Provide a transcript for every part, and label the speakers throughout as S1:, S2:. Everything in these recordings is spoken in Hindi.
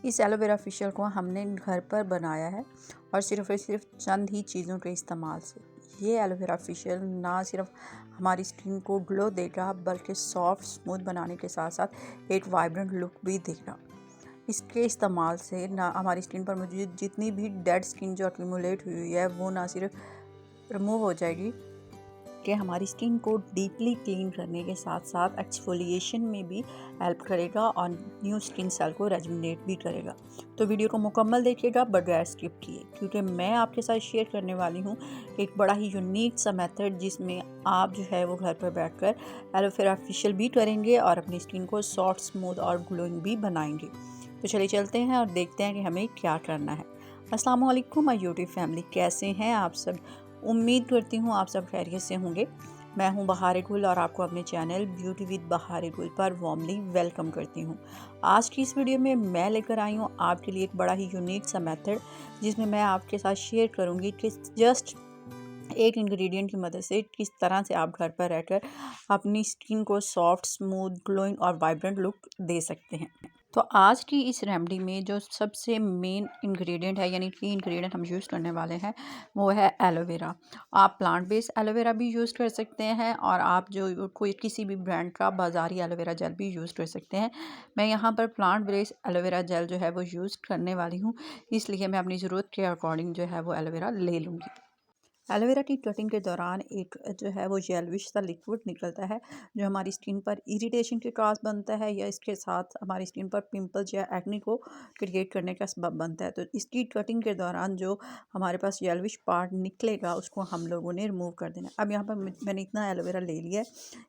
S1: इस एलोवेरा फेशियल को हमने घर पर बनाया है और सिर्फ चंद ही चीज़ों के इस्तेमाल से। ये एलोवेरा फेशियल ना सिर्फ हमारी स्किन को ग्लो देगा बल्कि सॉफ्ट स्मूथ बनाने के साथ साथ एक वाइब्रेंट लुक भी देगा। इसके इस्तेमाल से ना हमारी स्किन पर मौजूद जितनी भी डेड स्किन जो एक्यूमुलेट हुई है वो ना सिर्फ रिमूव हो जाएगी कि हमारी स्किन को डीपली क्लीन करने के साथ साथ एक्सफोलिएशन में भी हेल्प करेगा और न्यू स्किन सेल को रेजुमिनेट भी करेगा। तो वीडियो को मुकम्मल देखिएगा बगैर स्किप किए, क्योंकि मैं आपके साथ शेयर करने वाली हूँ एक बड़ा ही यूनिक सा मेथड जिसमें आप जो है वो घर पर बैठकर एलोवेरा फेशियल भी करेंगे और अपनी स्किन को सॉफ्ट स्मूथ और ग्लोइंग भी बनाएंगे। तो चलिए चलते हैं और देखते हैं कि हमें क्या करना है। अस्सलाम वालेकुम माय यूट्यूब फैमिली, कैसे हैं आप सब? उम्मीद करती हूँ आप सब खैरियत से होंगे। मैं हूँ बहार गुल और आपको अपने चैनल ब्यूटी विद बहार गुल पर वार्मली वेलकम करती हूँ। आज की इस वीडियो में मैं लेकर आई हूँ आपके लिए एक बड़ा ही यूनिक सा मेथड, जिसमें मैं आपके साथ शेयर करूँगी कि जस्ट एक इंग्रेडिएंट की मदद से किस तरह से आप घर पर रहकर अपनी स्किन को सॉफ्ट स्मूथ ग्लोइंग और वाइब्रेंट लुक दे सकते हैं। तो आज की इस रेमेडी में जो सबसे मेन इंग्रेडिएंट है, यानी कि इंग्रेडिएंट हम यूज़ करने वाले हैं, वो है एलोवेरा। आप प्लांट बेस्ड एलोवेरा भी यूज़ कर सकते हैं और आप जो कोई किसी भी ब्रांड का बाज़ारी एलोवेरा जेल भी यूज़ कर सकते हैं। मैं यहाँ पर प्लांट बेस्ड एलोवेरा जेल जो है वो यूज़ करने वाली हूँ, इसलिए मैं अपनी ज़रूरत के अकॉर्डिंग जो है वो एलोवेरा ले लूँगी। एलोवेरा की कटिंग के दौरान एक जो है वो जेलविश सा लिक्विड निकलता है जो हमारी स्किन पर इरिटेशन के काज बनता है या इसके साथ हमारी स्किन पर पिंपल्स या एक्ने को क्रिएट करने का सबब बनता है। तो इसकी कटिंग के दौरान जो हमारे पास जेलविश पार्ट निकलेगा उसको हम लोगों ने रिमूव कर देना है। अब यहाँ पर मैंने इतना एलोवेरा ले लिया है।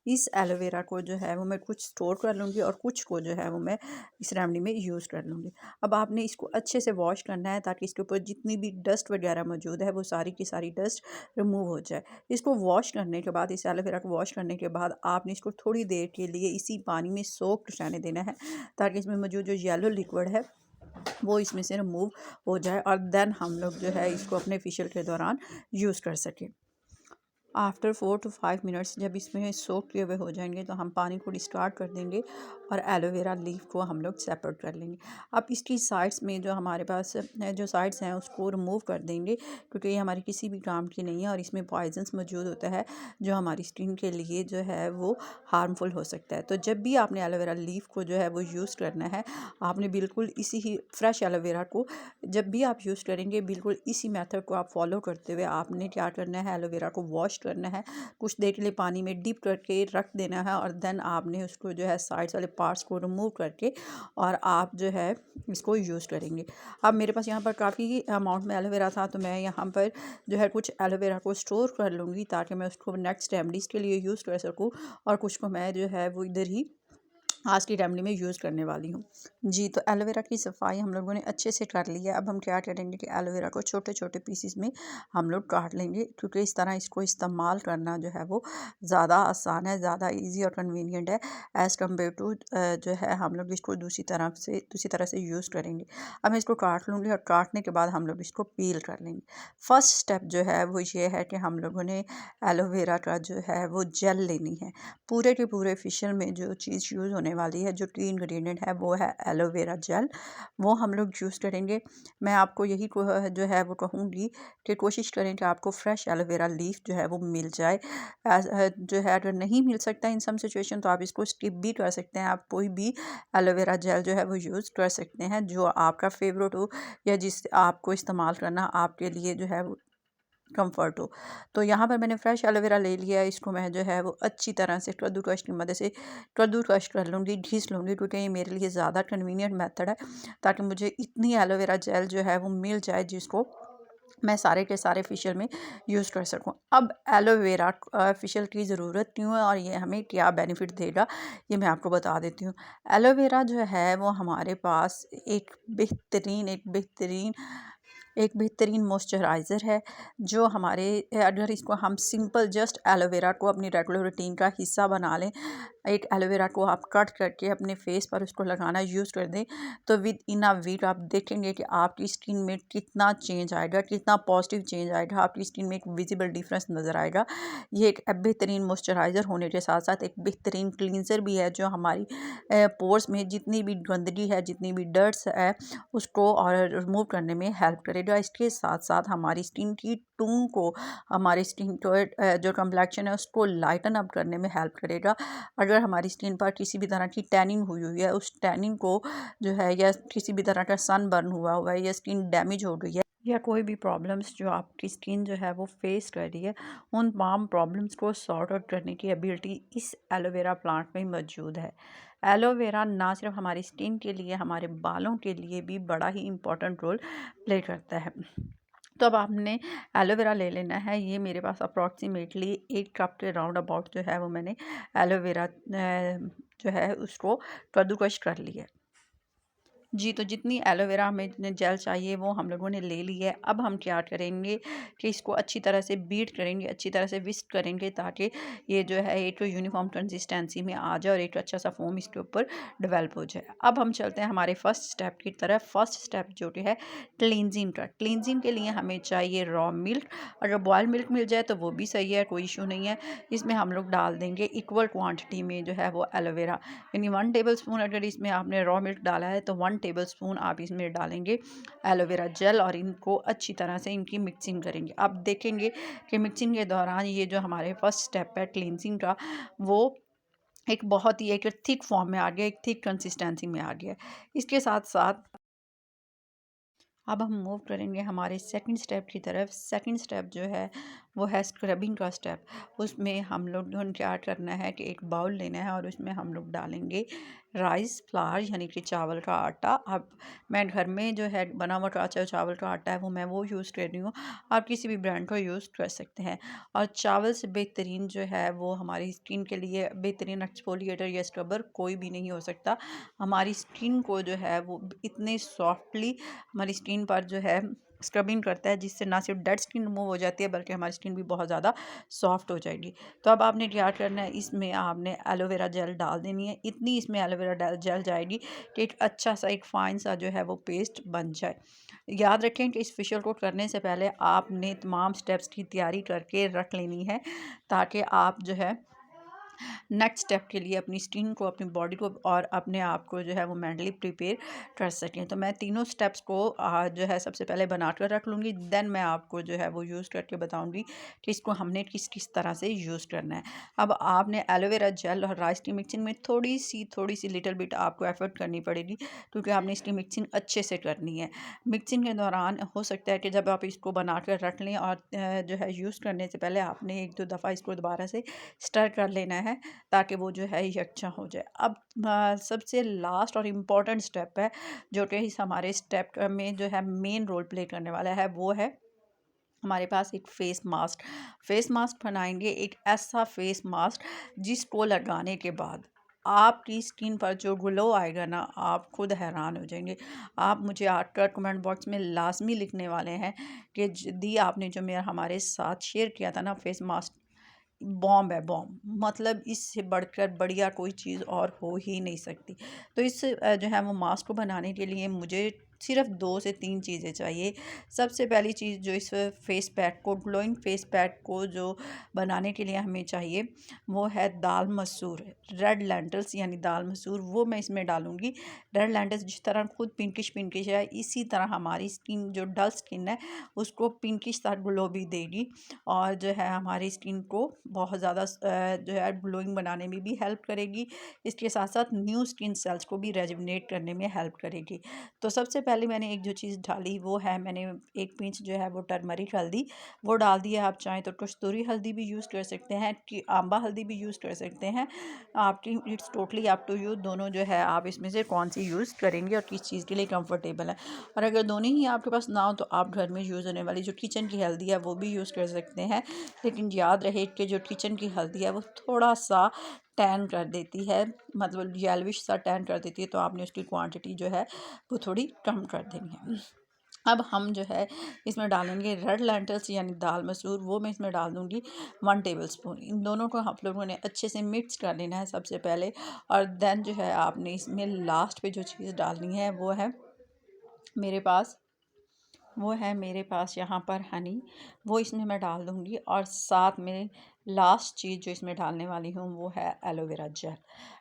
S1: इस एलोवेरा को जो है वो मैं कुछ स्टोर कर लूँगी और कुछ को जो है वो मैं इस रेमेडी में यूज़ कर लूँगी। अब आपने इसको अच्छे से वॉश करना है ताकि इसके ऊपर जितनी भी डस्ट वगैरह मौजूद है वो सारी की सारी डस्ट रिमूव हो जाए। इसको वॉश करने के बाद, इस एलोवेरा को वॉश करने के बाद आपने इसको थोड़ी देर के लिए इसी पानी में सोक रहने देना है ताकि इसमें मौजूद जो येलो लिक्विड है वो इसमें से रिमूव हो जाए और देन हम लोग जो है इसको अपने फेशियल के दौरान यूज़ कर सकें। आफ्टर 4 to 5 मिनट्स जब इसमें सोक किए हुए हो जाएंगे तो हम पानी को डिस्टार्ट कर देंगे और एलोवेरा लीफ को हम लोग सेपरेट कर लेंगे। अब इसकी साइड्स में जो हमारे पास जो साइड्स हैं उसको रिमूव कर देंगे, क्योंकि ये हमारी किसी भी काम की नहीं है और इसमें पॉइजन्स मौजूद होता है जो हमारी स्किन के लिए जो है वो हार्मफुल हो सकता है। तो जब भी आपने एलोवेरा लीफ को जो है वो यूज़ करना है, आपने बिल्कुल इसी ही फ्रेश एलोवेरा को जब भी आप यूज़ करेंगे बिल्कुल इसी मेथड को आप फॉलो करते हुए आपने क्या करना है, एलोवेरा को वॉश करना है, कुछ देर के लिए पानी में डिप करके रख देना है और देन आपने उसको जो है साइड्स वाले पार्ट्स को रिमूव करके और आप जो है इसको यूज़ करेंगे। अब मेरे पास यहाँ पर काफ़ी अमाउंट में एलोवेरा था तो मैं यहाँ पर जो है कुछ एलोवेरा को स्टोर कर लूँगी ताकि मैं उसको नेक्स्ट रेमेडीज़ के लिए यूज़ कर सकूँ और कुछ को मैं जो है वो इधर ही आज की रेमेडी में यूज़ करने वाली हूँ। जी, तो एलोवेरा की सफाई हम लोगों ने अच्छे से कर ली है। अब हम क्या करेंगे कि एलोवेरा को छोटे छोटे पीसीस में हम लोग काट लेंगे, क्योंकि इस तरह इसको इस्तेमाल करना जो है वो ज़्यादा आसान है, ज़्यादा इजी और कन्वीनियंट है एज़ कम्पेयर टू जो है हम लोग इसको दूसरी तरह से यूज़ करेंगे। अब मैं इसको काट लूँगी और काटने के बाद हम लोग इसको पील कर लेंगे। फर्स्ट स्टेप जो है वो ये है कि हम लोगों ने एलोवेरा का जो है वो जेल लेनी है। पूरे के पूरे फेशियल में जो चीज़ यूज़ होने वाली है, जो की इंग्रेडिएंट है वो है एलोवेरा जेल, वो हम लोग यूज़ करेंगे। मैं आपको यही जो है वो कहूँगी कि कोशिश करें कि आपको फ्रेश एलोवेरा लीफ जो है वो मिल जाए। जो है अगर नहीं मिल सकता इन सम सिचुएशन तो आप इसको स्किप भी कर सकते हैं। आप कोई भी एलोवेरा जेल जो है वो यूज़ कर सकते हैं जो आपका फेवरेट हो या जिस आपको इस्तेमाल करना आपके लिए जो है वो कंफर्ट हो। तो यहाँ पर मैंने फ्रेश एलोवेरा ले लिया है, इसको मैं जो है वो अच्छी तरह से कद्दूकस की मदद से कद्दूकस कर लूँगी, घिस लूँगी, क्योंकि ये मेरे लिए ज़्यादा कन्वीनियंट मेथड है ताकि मुझे इतनी एलोवेरा जेल जो है वो मिल जाए जिसको मैं सारे के सारे फेशियल में यूज़ कर सकूं। अब एलोवेरा फेशियल की ज़रूरत क्यों है और ये हमें क्या बेनिफिट देगा ये मैं आपको बता देती हूँ। एलोवेरा जो है वो हमारे पास एक बेहतरीन एक बेहतरीन मॉइस्चराइज़र है जो हमारे अगर इसको हम सिंपल जस्ट एलोवेरा को अपनी रेगुलर रूटीन का हिस्सा बना लें, एक एलोवेरा को आप कट करके अपने फेस पर उसको लगाना यूज़ कर दें, तो विद इन अ वीक आप देखेंगे कि आपकी स्किन में कितना चेंज आएगा, कितना पॉजिटिव चेंज आएगा, आपकी स्किन में एक विजिबल डिफरेंस नज़र आएगा। ये एक बेहतरीन मॉइस्चराइज़र होने के साथ साथ एक बेहतरीन क्लींजर भी है जो हमारी पोर्स में जितनी भी गंदगी है, जितनी भी डर्ट्स है, उसको और रिमूव करने में हेल्प करेगा। इसके साथ साथ हमारी स्किन की टोन को, हमारी स्किन को जो कम्प्लेक्शन है उसको लाइटन अप करने में हेल्प करेगा। अगर हमारी स्किन पर किसी भी तरह की टैनिंग हुई हुई है, उस टैनिंग को जो है, या किसी भी तरह का सन बर्न हुआ हुआ है, या स्किन डैमेज हो गई है, या कोई भी प्रॉब्लम्स जो आपकी स्किन जो है वो फेस कर रही है, उन तमाम प्रॉब्लम्स को सॉर्ट आउट करने की एबिलिटी इस एलोवेरा प्लांट में मौजूद है। एलोवेरा ना सिर्फ हमारी स्किन के लिए, हमारे बालों के लिए भी बड़ा ही इम्पोर्टेंट रोल प्ले करता है। तो अब आपने एलोवेरा ले लेना है। ये मेरे पास अप्रॉक्सीमेटली 1 कप के राउंड अबाउट जो है वो मैंने एलोवेरा जो है उसको कद्दूकश कर लिया है। जी, तो जितनी एलोवेरा हमें जितने जेल चाहिए वो हम लोगों ने ले ली है। अब हम क्या करेंगे कि इसको अच्छी तरह से बीट करेंगे, अच्छी तरह से विस्क करेंगे, ताकि ये जो है एक तो यूनिफॉर्म कंसिस्टेंसी में आ जाए और एक अच्छा सा फोम इसके ऊपर डेवलप हो जाए। अब हम चलते हैं हमारे फर्स्ट स्टेप की तरफ। फर्स्ट स्टेप जो कि है क्लींजिंग का। क्लींजिंग के लिए हमें चाहिए रॉ मिल्क। अगर बॉयल मिल्क मिल जाए तो वो भी सही है, कोई इशू नहीं है। इसमें हम लोग डाल देंगे इक्वल क्वांटिटी में जो है वो एलोवेरा, यानी 1 टेबलस्पून अगर इसमें आपने रॉ मिल्क डाला है तो 1 टेबलस्पून आप इसमें डालेंगे एलोवेरा जेल, और इनको अच्छी तरह से इनकी मिक्सिंग करेंगे। आप देखेंगे कि मिक्सिंग के दौरान ये जो हमारे फर्स्ट स्टेप है क्लींजिंग का, वो एक बहुत ही एक थिक फॉर्म में आ गया, एक थिक कंसिस्टेंसी में आ गया। इसके साथ साथ अब हम मूव करेंगे हमारे सेकंड स्टेप की तरफ। सेकंड स्टेप जो है वो है स्क्रबिंग का स्टेप। उसमें हम लोग क्या करना है कि एक बाउल लेना है और उसमें हम लोग डालेंगे राइस फ्लावर, यानी कि चावल का आटा। अब मैं घर में जो है बना हुआ चावल का आटा है वो यूज़ कर रही हूँ। आप किसी भी ब्रांड को यूज़ कर सकते हैं। और चावल से बेहतरीन जो है वो हमारी स्किन के लिए बेहतरीन एक्सफोलिएटर या स्क्रबर कोई भी नहीं हो सकता। हमारी स्किन को जो है वो इतने सॉफ्टली हमारी स्किन पर जो है स्क्रबिंग करता है, जिससे ना सिर्फ डेड स्किन रिमूव हो जाती है बल्कि हमारी स्किन भी बहुत ज़्यादा सॉफ्ट हो जाएगी। तो अब आपने क्या करना है, इसमें आपने एलोवेरा जेल डाल देनी है। इतनी इसमें एलोवेरा जेल जाएगी कि एक अच्छा सा एक फाइन सा जो है वो पेस्ट बन जाए। याद रखें कि इस फेशियल को करने से पहले आपने तमाम स्टेप्स की तैयारी करके रख लेनी है, ताकि आप जो है नेक्स्ट स्टेप के लिए अपनी स्किन को, अपनी बॉडी को और अपने आप को जो है वो मेंटली प्रिपेयर कर सकें। तो मैं तीनों स्टेप्स को जो है सबसे पहले बना कर रख लूँगी, देन मैं आपको जो है वो यूज़ करके बताऊँगी कि इसको हमने किस किस तरह से यूज़ करना है। अब आपने एलोवेरा जेल और राइस की मिक्सिंग में थोड़ी सी लिटिल बिट आपको एफर्ट करनी पड़ेगी, क्योंकि आपने इसकी मिक्सिंग अच्छे से करनी है। मिक्सिंग के दौरान हो सकता है कि जब आप इसको बना कर रख लें और जो है यूज़ करने से पहले आपने 1-2 दफ़ा इसको दोबारा से स्टर कर लेना है, ताकि वो जो है यकजा हो जाए। अब सबसे लास्ट और इम्पॉर्टेंट स्टेप है जो कि इस हमारे स्टेप में जो है मेन रोल प्ले करने वाला है, वो है हमारे पास एक फेस मास्क बनाएंगे। एक ऐसा फेस मास्क जिसको लगाने के बाद आपकी स्किन पर जो ग्लो आएगा ना, आप खुद हैरान हो जाएंगे। आप मुझे आकर कमेंट बॉक्स में लाजमी लिखने वाले हैं कि दी आपने जो मेरा हमारे साथ शेयर किया था ना फेस मास्क, बॉम्ब है बॉम्ब। मतलब इससे बढ़कर बढ़िया कोई चीज़ और हो ही नहीं सकती। तो इस जो है वो मास्क को बनाने के लिए मुझे सिर्फ 2 से 3 चीज़ें चाहिए। सबसे पहली चीज़ जो इस फेस पैक को, ग्लोइंग फेस पैक को जो बनाने के लिए हमें चाहिए, वो है दाल मसूर, रेड लेंटिल्स यानी दाल मसूर, वो मैं इसमें डालूँगी। रेड लेंटिल्स जिस तरह खुद पिंकिश है, इसी तरह हमारी स्किन जो डल स्किन है उसको पिंकिश सा ग्लो भी देगी, और जो है हमारी स्किन को बहुत ज़्यादा जो है ग्लोइंग बनाने में भी हेल्प करेगी। इसके साथ साथ न्यू स्किन सेल्स को भी रेजुविनेट करने में हेल्प करेगी। तो सबसे पहले मैंने एक जो चीज़ डाली वो है, मैंने 1 पिंच जो है वो टर्मरिक हल्दी वो डाल दी है। आप चाहें तो कस्तूरी हल्दी भी यूज़ कर सकते हैं, कि आंबा हल्दी भी यूज़ कर सकते हैं। आपकी it's totally up to you, दोनों जो है आप इसमें से कौन सी यूज़ करेंगे और किस चीज़ के लिए कंफर्टेबल है। और अगर दोनों ही आपके पास ना हो तो आप घर में यूज़ होने वाली जो किचन की हल्दी है वो भी यूज़ कर सकते हैं। लेकिन याद रहे कि जो किचन की हल्दी है वो थोड़ा सा टैन कर देती है, मतलब येलोविश सा टैन कर देती है, तो आपने उसकी क्वांटिटी जो है वो थोड़ी कम कर देनी है। अब हम जो है इसमें डालेंगे रेड लेंटल्स यानी दाल मसूर, वो मैं इसमें डाल दूँगी 1 टेबलस्पून। इन दोनों को आप लोगों ने अच्छे से मिक्स कर लेना है सबसे पहले, और देन जो है आपने इसमें लास्ट पे जो चीज़ डालनी है मेरे पास मेरे पास यहाँ पर हनी, वो इसमें मैं डाल दूँगी। और साथ में लास्ट चीज़ जो इसमें डालने वाली हूँ वो है एलोवेरा जेल।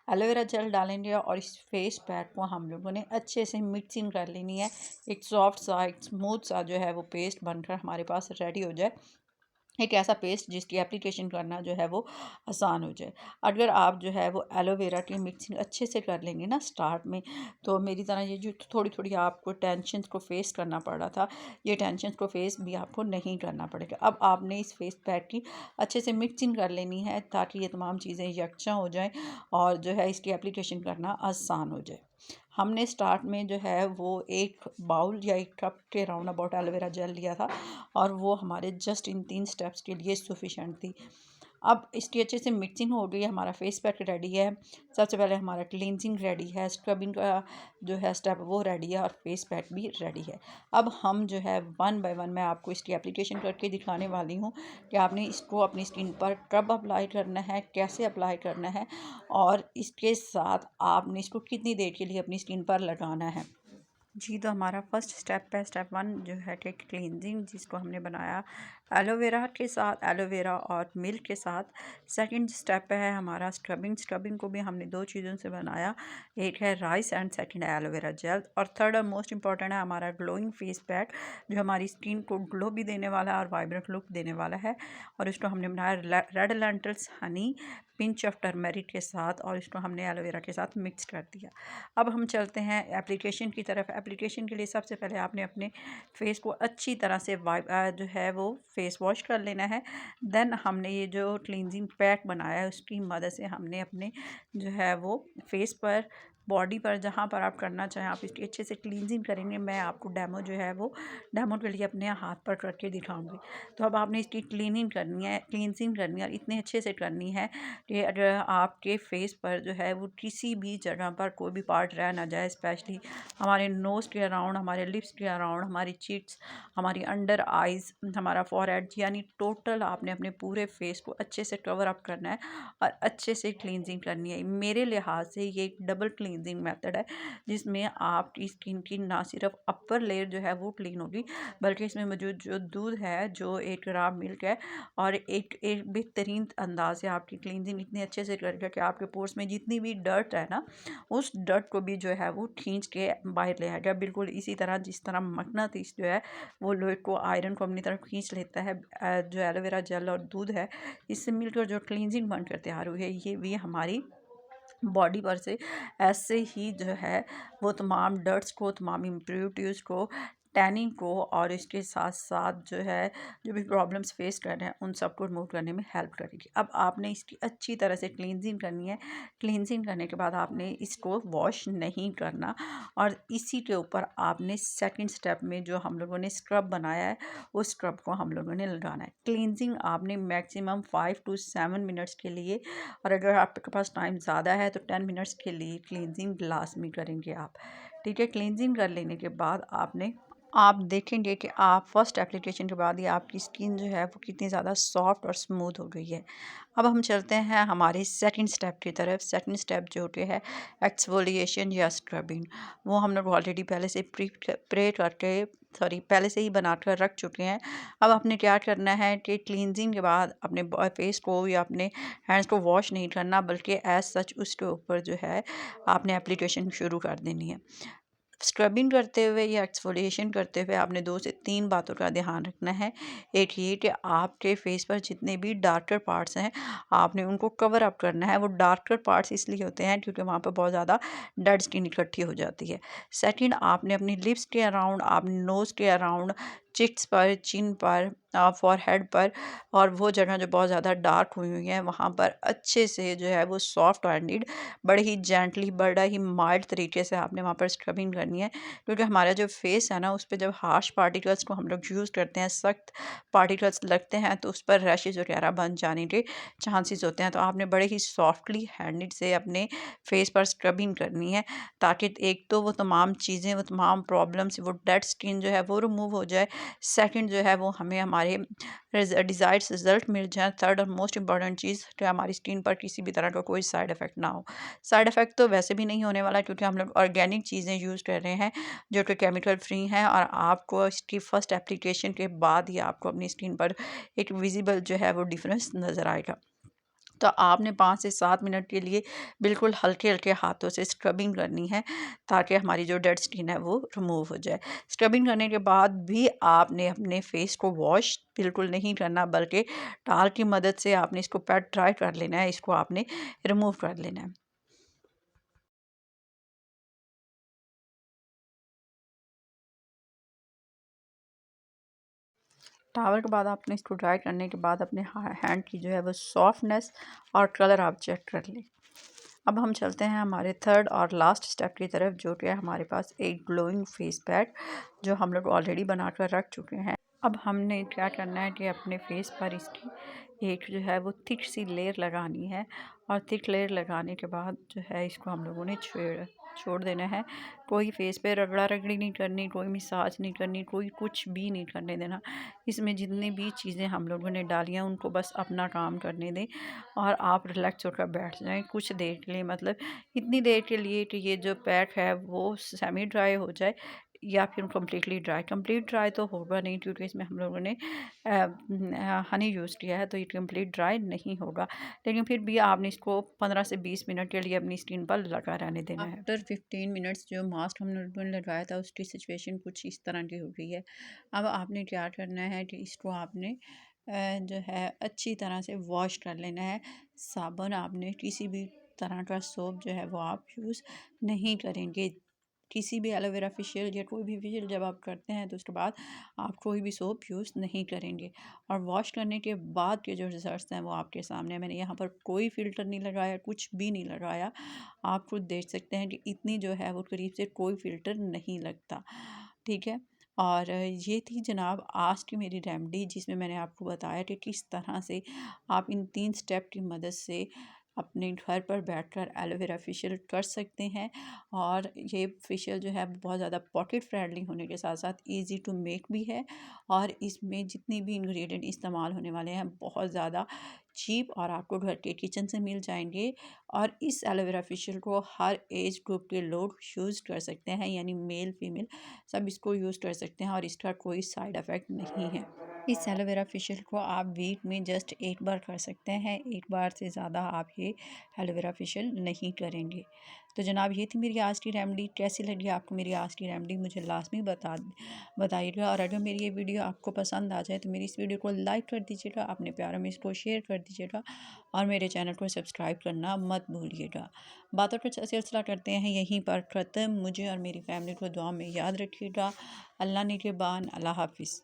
S1: एलोवेरा जेल डालेंगे और इस फेस पैक को हम लोगों ने अच्छे से मिक्सिंग कर लेनी है। एक सॉफ्ट सा, एक स्मूथ सा जो है वो पेस्ट बनकर हमारे पास रेडी हो जाए। एक ऐसा पेस्ट जिसकी एप्लीकेशन करना जो है वो आसान हो जाए। अगर आप जो है वो एलोवेरा की मिक्सिंग अच्छे से कर लेंगे ना स्टार्ट में, तो मेरी तरह ये जो थोड़ी थोड़ी आपको टेंशन को फेस करना पड़ रहा था, ये टेंशन को फेस भी आपको नहीं करना पड़ेगा। अब आपने इस फेस पैक की अच्छे से मिक्सिंग कर लेनी है ताकि ये तमाम चीज़ें यकजा हो जाएँ और जो है इसकी एप्लीकेशन करना आसान हो जाए। हमने स्टार्ट में जो है वो 1 बाउल या 1 कप के राउंड अबाउट एलोवेरा जेल लिया था, और वो हमारे जस्ट इन 3 स्टेप्स के लिए सफिशेंट थी। अब इसकी अच्छे से मिक्सिंग हो गई है, हमारा फेस पैक रेडी है। सबसे पहले हमारा क्लींजिंग रेडी है, स्क्रबिंग का जो है स्टेप वो रेडी है, और फेस पैक भी रेडी है। अब हम जो है वन बाय वन मैं आपको इसकी एप्लीकेशन करके दिखाने वाली हूँ कि आपने इसको अपनी स्किन पर कब अप्लाई करना है, कैसे अप्लाई करना है, और इसके साथ आपने इसको कितनी देर के लिए अपनी स्किन पर लगाना है। जी, तो हमारा फर्स्ट स्टेप है, स्टेप 1 जो है कि क्लींजिंग, जिसको हमने बनाया एलोवेरा के साथ, एलोवेरा और मिल्क के साथ। सेकंड स्टेप है हमारा स्क्रबिंग। स्क्रबिंग को भी हमने 2 चीज़ों से बनाया, एक है राइस एंड सेकंड है एलोवेरा जेल। और थर्ड और मोस्ट इंपॉर्टेंट है हमारा ग्लोइंग फेस पैक, जो हमारी स्किन को ग्लो भी देने वाला है और वाइब्रेंट लुक देने वाला है। और इसको हमने बनाया red lentils, Honey, pinch of turmeric के साथ, और इसको हमने एलोवेरा के साथ मिक्स कर दिया। अब हम चलते हैं एप्लीकेशन की तरफ। एप्लीकेशन के लिए सबसे पहले आपने अपने फेस को अच्छी तरह से जो है वो फेस वॉश कर लेना है। देन हमने ये जो क्लींजिंग पैक बनाया है उसकी मदद से हमने अपने जो है वो फेस पर, बॉडी पर, जहाँ पर आप करना चाहें आप इसकी अच्छे से क्लींजिंग करेंगे। मैं आपको डेमो जो है वो डेमो के लिए अपने हाथ पर करके दिखाऊंगी। तो अब आपने इसकी क्लीनिंग करनी है, क्लींजिंग करनी है, और इतने अच्छे से करनी है कि अगर आपके फेस पर जो है वो किसी भी जगह पर कोई भी पार्ट रह ना जाए, स्पेशली हमारे नोज़ के अराउंड, हमारे लिप्स के अराउंड, हमारी चीक्स, हमारी अंडर आइज़, हमारा फॉरहेड, यानी टोटल आपने अपने पूरे फेस को अच्छे से कवर अप करना है और अच्छे से क्लींजिंग करनी है। मेरे लिहाज से ये एक डबल क्लींजिंग मेथड है, जिसमें आपकी स्किन की ना सिर्फ अपर लेयर जो है वो क्लीन होगी, बल्कि इसमें मौजूद जो दूध है, जो 1 ग्राम मिल्क है, और एक एक बेहतरीन अंदाज से आपकी क्लींजिंग इतने अच्छे से करेगा कि आपके पोर्स में जितनी भी डर्ट है ना, उस डर्ट को भी जो है वो खींच के बाहर ले आएगा। बिल्कुल इसी तरह जिस तरह मकनातीस जो है वो लोहे को, आयरन को अपनी तरफ खींच लेता है, जो एलोवेरा जेल और दूध है इससे मिलकर जो क्लींजिंग बनकर तैयार हुई है, ये भी हमारी बॉडी पर से ऐसे ही जो है वो तमाम डर्ट्स को, तमाम इम्प्योरिटीज़ को, टैनिंग को, और इसके साथ साथ जो है जो भी प्रॉब्लम्स फेस कर रहे हैं उन सबको रिमूव करने में हेल्प करेगी। अब आपने इसकी अच्छी तरह से क्लींजिंग करनी है। क्लींजिंग करने के बाद आपने इसको वॉश नहीं करना, और इसी के ऊपर आपने सेकंड स्टेप में जो हम लोगों ने स्क्रब बनाया है उस स्क्रब को हम लोगों ने लगाना है। क्लींजिंग आपने मैक्सिमम 5 to 7 मिनट्स के लिए, और अगर आपके पास टाइम ज़्यादा है तो 10 मिनट्स के लिए क्लींजिंग लाजमी करेंगे आप। ठीक है, क्लींजिंग कर लेने के बाद आप देखेंगे कि आप फर्स्ट एप्लीकेशन के बाद ही आपकी स्किन जो है वो कितनी ज़्यादा सॉफ्ट और स्मूथ हो गई है। अब हम चलते हैं हमारे सेकंड स्टेप की तरफ। सेकंड स्टेप जो कि है एक्सफोलिएशन या स्क्रबिंग, वो हम लोग ऑलरेडी पहले से पहले से ही बना कर रख चुके हैं। अब आपने क्या करना है कि क्लींजिंग के बाद अपने फेस को या अपने हैंड्स को वॉश नहीं करना, बल्कि एज सच उसके ऊपर जो है आपने एप्लीकेशन शुरू कर देनी है। स्क्रबिंग करते हुए या एक्सफोलिएशन करते हुए आपने 2 से 3 बातों का ध्यान रखना है। एक ये कि आपके फेस पर जितने भी डार्कर पार्ट्स हैं आपने उनको कवर अप करना है। वो डार्कर पार्ट्स इसलिए होते हैं क्योंकि वहाँ पर बहुत ज़्यादा डेड स्किन इकट्ठी हो जाती है। सेकंड, आपने अपनी लिप्स के अराउंड, आप नोज़ के अराउंड, चिट्स पर, चिन पर, फॉरहेड पर, और वो जगह जो बहुत ज़्यादा डार्क हुई हुई हैं वहाँ पर अच्छे से जो है वो सॉफ्ट हैंडेड बड़े ही जेंटली, बड़ा ही माइल्ड तरीके से आपने वहाँ पर स्क्रबिंग करनी है। क्योंकि हमारा जो फेस है ना, उस पर जब हार्श पार्टिकल्स को हम लोग यूज़ करते हैं, सख्त पार्टिकल्स लगते हैं, तो उस पर रैशेज वगैरह बन जाने के चांसेस होते हैं। तो आपने बड़े ही सॉफ्टली हैंडेड से अपने फेस पर स्क्रबिंग करनी है, ताकि एक तो वो तमाम चीज़ें, वो तमाम प्रॉब्लम्स, वो डेड स्किन जो है वो रिमूव हो जाए। सेकंड जो है वो हमें हमारे डिज़ायर्ड रिजल्ट मिल जाए। थर्ड और मोस्ट इंपॉर्टेंट चीज़ कि हमारी स्किन पर किसी भी तरह का कोई साइड इफ़ेक्ट ना हो। साइड इफ़ेक्ट तो वैसे भी नहीं होने वाला, क्योंकि हम लोग ऑर्गेनिक चीज़ें यूज़ कर रहे हैं जो कि केमिकल फ्री हैं, और आपको इसकी फ़र्स्ट एप्लीकेशन के बाद ही आपको अपनी स्किन पर एक विजिबल जो है वो डिफरेंस नज़र आएगा। तो आपने 5 से 7 मिनट के लिए बिल्कुल हल्के-हल्के हाथों से स्क्रबिंग करनी है, ताकि हमारी जो डेड स्किन है वो रिमूव हो जाए। स्क्रबिंग करने के बाद भी आपने अपने फेस को वॉश बिल्कुल नहीं करना, बल्कि टाल की मदद से आपने इसको पैट ड्राई कर लेना है, इसको आपने रिमूव कर लेना है। टॉवल के बाद आपने इसको ड्राई करने के बाद अपने हैंड की जो है वो सॉफ्टनेस और कलर आप चेक कर लें। अब हम चलते हैं हमारे थर्ड और लास्ट स्टेप की तरफ, जो कि है हमारे पास एक ग्लोइंग फेस पैक जो हम लोग ऑलरेडी बना कर रख चुके हैं। अब हमने क्या करना है कि अपने फेस पर इसकी एक जो है वो थिक सी लेयर लगानी है, और थिक लेयर लगाने के बाद जो है इसको हम लोगों ने छोड़ देना है। कोई फेस पे रगड़ा रगड़ी नहीं करनी, कोई मसाज नहीं करनी, कोई कुछ भी नहीं करने देना। इसमें जितनी भी चीज़ें हम लोगों ने डाली हैं उनको बस अपना काम करने दें, और आप रिलैक्स होकर बैठ जाएं कुछ देर के लिए, मतलब इतनी देर के लिए कि ये जो पैक है वो सेमी ड्राई हो जाए, या फिर कम्प्लीटली ड्राई। कंप्लीट ड्राई तो होगा नहीं, क्योंकि इसमें हम लोगों ने हनी यूज़ किया है, तो ये कंप्लीट ड्राई नहीं होगा। लेकिन फिर भी आपने इसको 15 से 20 मिनट के लिए अपनी स्किन पर लगा रहने देना है। आफ्टर 15 मिनट्स जो मास्क हम लोगों ने लगाया था उसकी सिचुएशन कुछ इस तरह की हो गई है। अब आपने क्या करना है कि इसको आपने जो है अच्छी तरह से वॉश कर लेना है। साबुन आपने किसी भी तरह का सोप जो है वो आप यूज़ नहीं करेंगे। किसी भी एलोवेरा फेशियल या कोई भी फेशियल जब आप करते हैं तो उसके बाद आप कोई भी सोप यूज़ नहीं करेंगे। और वॉश करने के बाद के जो रिजल्ट्स हैं वो आपके सामने। मैंने यहाँ पर कोई फ़िल्टर नहीं लगाया, कुछ भी नहीं लगाया। आप खुद देख सकते हैं कि इतनी जो है वो करीब से कोई फ़िल्टर नहीं लगता, ठीक है। और ये थी जनाब आज की मेरी रेमेडी, जिसमें मैंने आपको बताया कि किस तरह से आप इन 3 स्टेप की मदद से अपने घर पर बैठकर एलोवेरा फेशियल कर सकते हैं। और ये फेशियल जो है बहुत ज़्यादा पॉकेट फ्रेंडली होने के साथ साथ इजी टू मेक भी है, और इसमें जितने भी इंग्रेडिएंट इस्तेमाल होने वाले हैं बहुत ज़्यादा चीप और आपको घर के किचन से मिल जाएंगे। और इस एलोवेरा फेशियल को हर एज ग्रुप के लोग यूज़ कर सकते हैं, यानी मेल फीमेल सब इसको यूज़ कर सकते हैं, और इसका कोई साइड इफ़ेक्ट नहीं है। इस एलोवेरा फेशियल को आप वीक में जस्ट एक बार कर सकते हैं, एक बार से ज़्यादा आप ये एलोवेरा फेशियल नहीं करेंगे। तो जनाब ये थी मेरी आज की रेमेडी। कैसी लगी आपको मेरी आज की रेमेडी मुझे लाजमी बताइएगा। और अगर मेरी ये वीडियो आपको पसंद आ जाए तो मेरी इस वीडियो को लाइक कर दीजिएगा, अपने प्यारों में इसको शेयर कर दीजिएगा, और मेरे चैनल को सब्सक्राइब करना मत भूलिएगा। बातों का सिलसिला करते हैं यहीं पर ख़त्म। मुझे और मेरी फैमिली को दुआ में याद रखिएगा। अल्लाह निगहबान। अल्लाह हाफिज़।